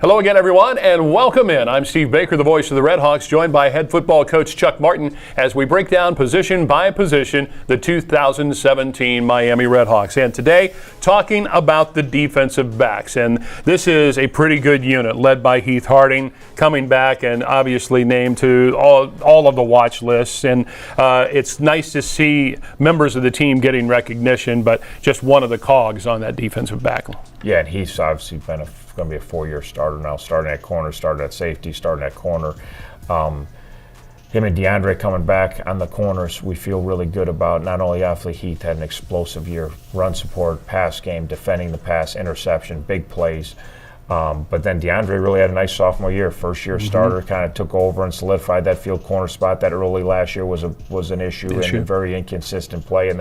Hello again, everyone, and welcome in. I'm Steve Baker, the voice of the Redhawks, joined by head football coach Chuck Martin as we break down position by position the 2017 Miami Redhawks. And today, talking about the defensive backs. And this is a pretty good unit led by Heath Harding, coming back and obviously named to all of the watch lists. And it's nice to see members of the team getting recognition, but just one of the cogs on that defensive back. Yeah, and he's obviously been going to be a 4-year starter now, starting at corner, starting at safety, starting at corner. Him and DeAndre coming back on the corners, we feel really good about. Not only obviously Heath had an explosive year, run support, pass game, defending the pass, interception, big plays. But then DeAndre really had a nice sophomore year. First-year starter, kind of took over and solidified that field corner spot. That early last year was an issue and a very inconsistent play.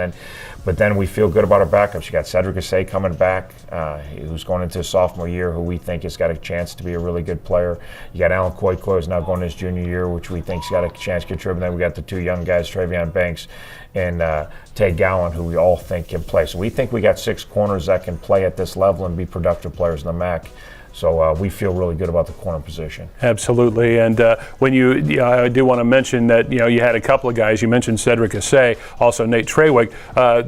But then we feel good about our backups. You got Cedric Assay coming back, who's going into his sophomore year, who we think has got a chance to be a really good player. You got Alan Koiko, who's now going to his junior year, which we think's got a chance to contribute. Then we got the two young guys, Travion Banks and Tay Gowan, who we all think can play. So we think we got 6 corners that can play at this level and be productive players in the MAC. So we feel really good about the corner position. Absolutely, and I do want to mention that you had a couple of guys. You mentioned Cedric Assay, also Nate Trawick.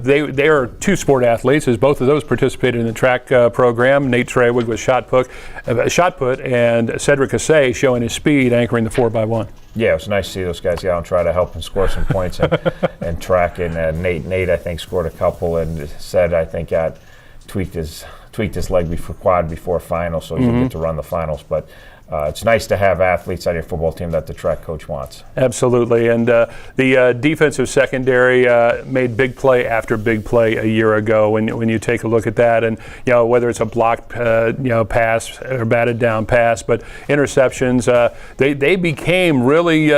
They are 2 sport athletes, as both of those participated in the track program. Nate Trawick was shot put, and Cedric Assay showing his speed, anchoring the 4x1. Yeah, it was nice to see those guys get out and try to help and score some points and track. And Nate, I think, scored a couple, and said, I think, got tweaked his leg before finals, so he didn't get to run the finals. But it's nice to have athletes on your football team that the track coach wants. Absolutely, and the defensive secondary made big play after big play a year ago. When you take a look at that, and whether it's a blocked pass or batted down pass, but interceptions, they became really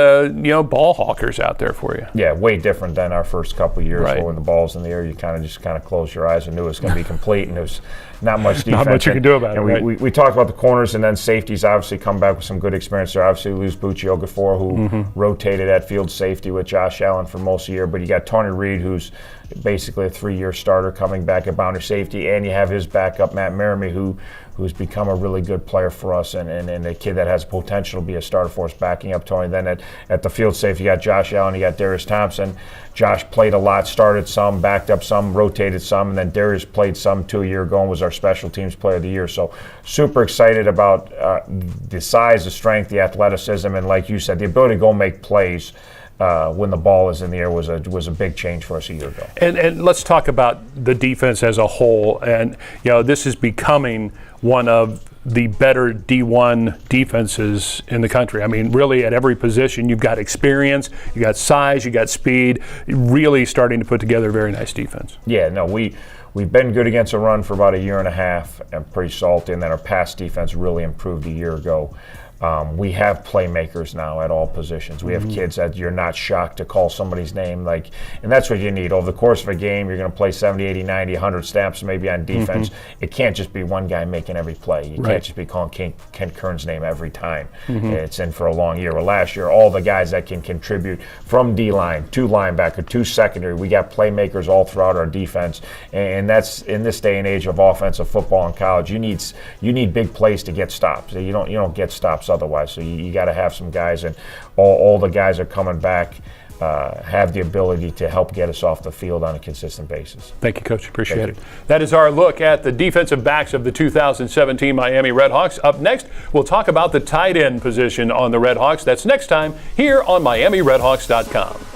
ball hawkers out there for you. Yeah, way different than our first couple of years. Right. When the ball's in the air, you kind of close your eyes and knew it was going to be complete, and there was not much defense. Not much you can do about it. And we talked about the corners, and then safeties obviously come back with some good experience there. Obviously, lose Bucci Okafor, who rotated at field safety with Josh Allen for most of the year. But you got Tony Reed, who's basically a 3-year starter coming back at boundary safety, and you have his backup, Matt Merrimee, who's become a really good player for us and a kid that has potential to be a starter for us, backing up Tony. Then at the field safety, you got Josh Allen, you got Darius Thompson. Josh played a lot, started some, backed up some, rotated some, and then Darius played some 2 a year ago and was our special teams player of the year. So super excited about the size, the strength, the athleticism, and like you said, the ability to go make plays when the ball is in the air was a big change for us a year ago. And let's talk about the defense as a whole. And this is becoming one of the better D1 defenses in the country. I mean, really at every position, you've got experience, you got size, you got speed, really starting to put together a very nice defense. Yeah, no, we've been good against a run for about a year and a half and pretty salty, and then our pass defense really improved a year ago. We have playmakers now at all positions. We have kids that you're not shocked to call somebody's name, and that's what you need. Over the course of a game, you're going to play 70, 80, 90, 100 snaps maybe on defense. It can't just be one guy making every play. You can't just be calling Ken Kern's name every time. It's in for a long year. Well, last year, all the guys that can contribute from D-line to linebacker to secondary, we got playmakers all throughout our defense, and that's in this day and age of offensive football in college. You need big plays to get stops. You don't get stops otherwise. So you got to have some guys, and all the guys are coming back, have the ability to help get us off the field on a consistent basis. Thank you, Coach. Appreciate it. That is our look at the defensive backs of the 2017 Miami Redhawks. Up next, we'll talk about the tight end position on the Redhawks. That's next time here on MiamiRedhawks.com.